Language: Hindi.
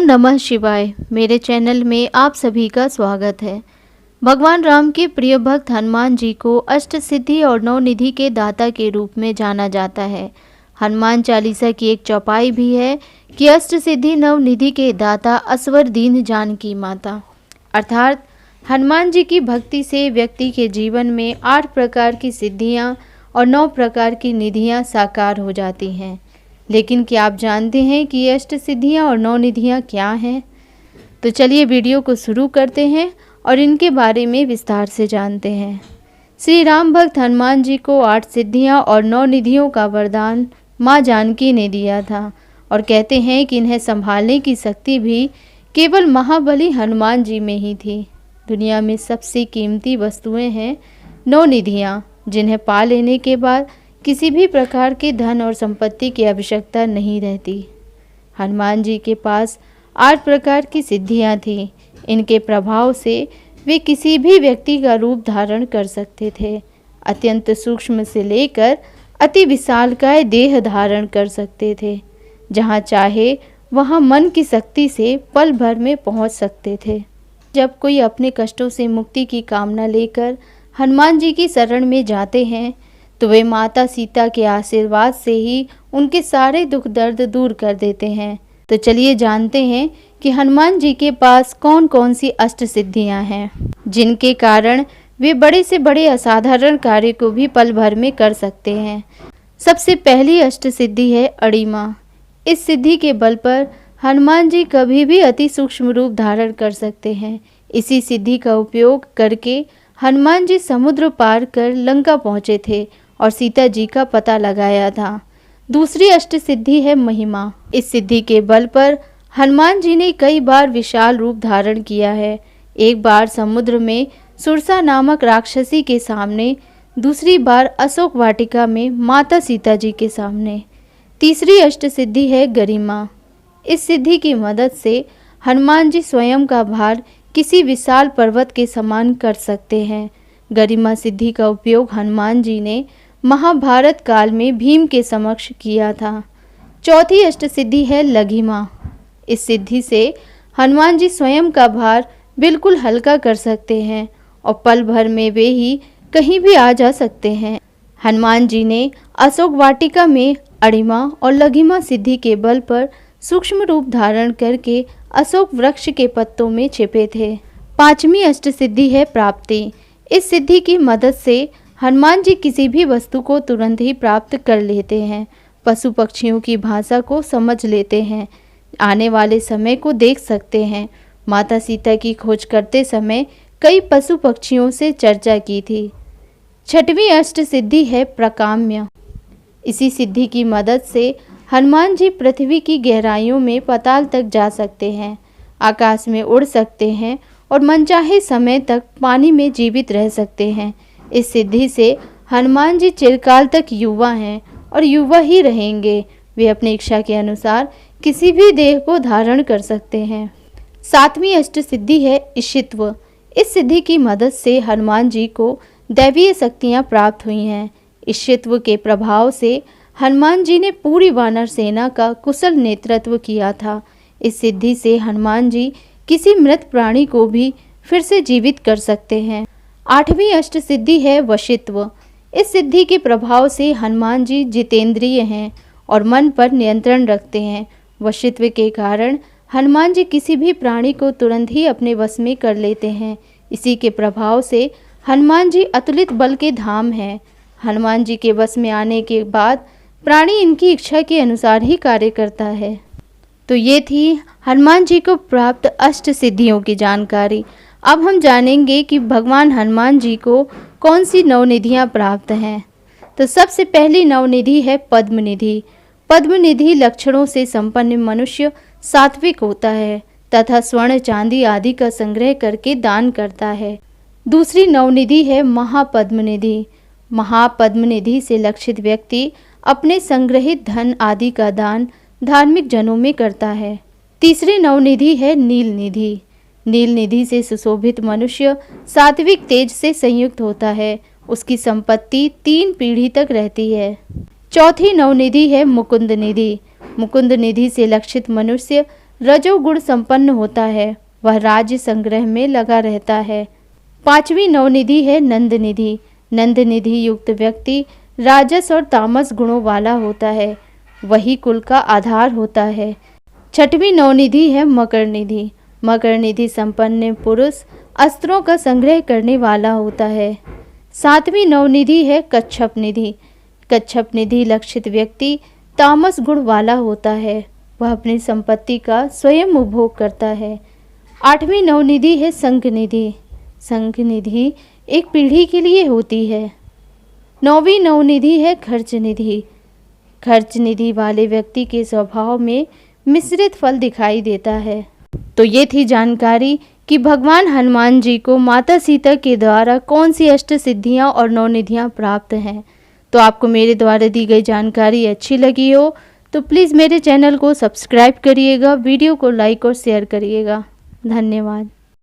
नमः शिवाय। मेरे चैनल में आप सभी का स्वागत है। भगवान राम के प्रिय भक्त हनुमान जी को अष्ट सिद्धि और नवनिधि के दाता के रूप में जाना जाता है। हनुमान चालीसा की एक चौपाई भी है कि अष्ट सिद्धि नवनिधि के दाता असवर दीन जानकी माता। अर्थात हनुमान जी की भक्ति से व्यक्ति के जीवन में 8 प्रकार की सिद्धियां और 9 प्रकार की निधियां साकार हो जाती हैं। लेकिन क्या आप जानते हैं कि ये अष्ट सिद्धियां और 9 निधियां क्या हैं? तो चलिए वीडियो को शुरू करते हैं और इनके बारे में विस्तार से जानते हैं। श्री राम भक्त हनुमान जी को 8 सिद्धियां और 9 निधियों का वरदान माँ जानकी ने दिया था और कहते हैं कि इन्हें संभालने की शक्ति भी केवल महाबली हनुमान जी में ही थी। दुनिया में सबसे कीमती वस्तुएं हैं 9 निधियां, जिन्हें पा लेने के बाद किसी भी प्रकार के धन और संपत्ति की आवश्यकता नहीं रहती। हनुमान जी के पास 8 प्रकार की सिद्धियां थीं। इनके प्रभाव से वे किसी भी व्यक्ति का रूप धारण कर सकते थे। अत्यंत सूक्ष्म से लेकर अति विशालकाय देह धारण कर सकते थे। जहां चाहे वहां मन की शक्ति से पल भर में पहुंच सकते थे। जब कोई अपने कष्टों से मुक्ति की कामना लेकर हनुमान जी की शरण में जाते हैं तो वे माता सीता के आशीर्वाद से ही उनके सारे दुख दर्द दूर कर देते हैं। तो चलिए जानते हैं कि हनुमान जी के पास कौन कौन सी अष्ट सिद्धियां हैं, जिनके कारण वे बड़े से बड़े असाधारण कार्य को भी पल भर में कर सकते हैं। सबसे पहली अष्ट सिद्धि है अणिमा। इस सिद्धि के बल पर हनुमान जी कभी भी अति सूक्ष्म रूप धारण कर सकते हैं। इसी सिद्धि का उपयोग करके हनुमान जी समुद्र पार कर लंका पहुंचे थे और सीता जी का पता लगाया था। दूसरी अष्ट सिद्धि है महिमा। इस सिद्धि के बल पर हनुमान जी ने कई बार विशाल रूप धारण किया है। एक बार समुद्र में सुरसा नामक राक्षसी के सामने, दूसरी बार अशोक वाटिका में माता सीता जी के सामने। तीसरी अष्ट सिद्धि है गरिमा। इस सिद्धि की मदद से हनुमान जी स्वयं का भार किसी विशाल पर्वत के समान कर सकते हैं। गरिमा सिद्धि का उपयोग हनुमान जी ने महाभारत काल में भीम के समक्ष किया था। चौथी अष्ट सिद्धि है लघिमा। इस सिद्धि से हनुमान जी स्वयं का भार बिल्कुल हल्का कर सकते हैं और पल भर में वे ही कहीं भी आ जा सकते हैं। हनुमान जी ने अशोक वाटिका में अणिमा और लघिमा सिद्धि के बल पर सूक्ष्म रूप धारण करके अशोक वृक्ष के पत्तों में छिपे थे। पांचवी अष्ट सिद्धि है प्राप्ति। इस सिद्धि की मदद से हनुमान जी किसी भी वस्तु को तुरंत ही प्राप्त कर लेते हैं। पशु पक्षियों की भाषा को समझ लेते हैं, आने वाले समय को देख सकते हैं। माता सीता की खोज करते समय कई पशु पक्षियों से चर्चा की थी। छठवीं अष्ट सिद्धि है प्रकाम्य। इसी सिद्धि की मदद से हनुमान जी पृथ्वी की गहराइयों में पाताल तक जा सकते हैं, आकाश में उड़ सकते हैं और मनचाहे समय तक पानी में जीवित रह सकते हैं। इस सिद्धि से हनुमान जी चिरकाल तक युवा हैं और युवा ही रहेंगे। वे अपनी इच्छा के अनुसार किसी भी देह को धारण कर सकते हैं। सातवीं अष्ट सिद्धि है ईशित्व। इस सिद्धि की मदद से हनुमान जी को दैवीय शक्तियाँ प्राप्त हुई हैं। ईशित्व के प्रभाव से हनुमान जी ने पूरी वानर सेना का कुशल नेतृत्व किया था। इस सिद्धि से हनुमान जी किसी मृत प्राणी को भी फिर से जीवित कर सकते हैं। आठवीं अष्ट सिद्धि है वशित्व। इस सिद्धि के प्रभाव से हनुमान जी जितेंद्रिय हैं और मन पर नियंत्रण रखते हैं। वशित्व के कारण हनुमान जी किसी भी प्राणी को तुरंत ही अपने वश में कर लेते हैं। इसी के प्रभाव से हनुमान जी अतुलित बल के धाम हैं। हनुमान जी के वश में आने के बाद प्राणी इनकी इच्छा के अनुसार ही कार्य करता है। तो ये थी हनुमान जी को प्राप्त अष्ट सिद्धियों की जानकारी। अब हम जानेंगे कि भगवान हनुमान जी को कौन सी नवनिधियाँ प्राप्त हैं। तो सबसे पहली नवनिधि है पद्मनिधि। पद्मनिधि लक्षणों से संपन्न मनुष्य सात्विक होता है तथा स्वर्ण चांदी आदि का संग्रह करके दान करता है। दूसरी नवनिधि है महापद्मनिधि। महापद्मनिधि से लक्षित व्यक्ति अपने संग्रहित धन आदि का दान धार्मिक जनों में करता है। तीसरी नवनिधि है नील निधि। नील निधि से सुशोभित मनुष्य सात्विक तेज से संयुक्त होता है। उसकी संपत्ति 3 पीढ़ी तक रहती है। चौथी नवनिधि है मुकुंद निधि। मुकुंद निधि से लक्षित मनुष्य रजोगुण संपन्न होता है, वह राज्य संग्रह में लगा रहता है। 5वीं नवनिधि है नंद निधि। नंद निधि युक्त व्यक्ति राजस और तामस गुणों वाला होता है, वही कुल का आधार होता है। 6वीं नवनिधि है मकर निधि। मकर निधि संपन्न पुरुष अस्त्रों का संग्रह करने वाला होता है। 7वीं नवनिधि है कच्छप निधि। कच्छप निधि लक्षित व्यक्ति तामस गुण वाला होता है, वह अपनी संपत्ति का स्वयं उपभोग करता है। 8वीं नवनिधि है संघ निधि। संघ निधि एक पीढ़ी के लिए होती है। 9वीं नवनिधि है खर्च निधि। खर्च निधि वाले व्यक्ति के स्वभाव में मिश्रित फल दिखाई देता है। तो ये थी जानकारी कि भगवान हनुमान जी को माता सीता के द्वारा कौन सी अष्ट सिद्धियाँ और नवनिधियाँ प्राप्त हैं। तो आपको मेरे द्वारा दी गई जानकारी अच्छी लगी हो तो प्लीज़ मेरे चैनल को सब्सक्राइब करिएगा, वीडियो को लाइक और शेयर करिएगा। धन्यवाद।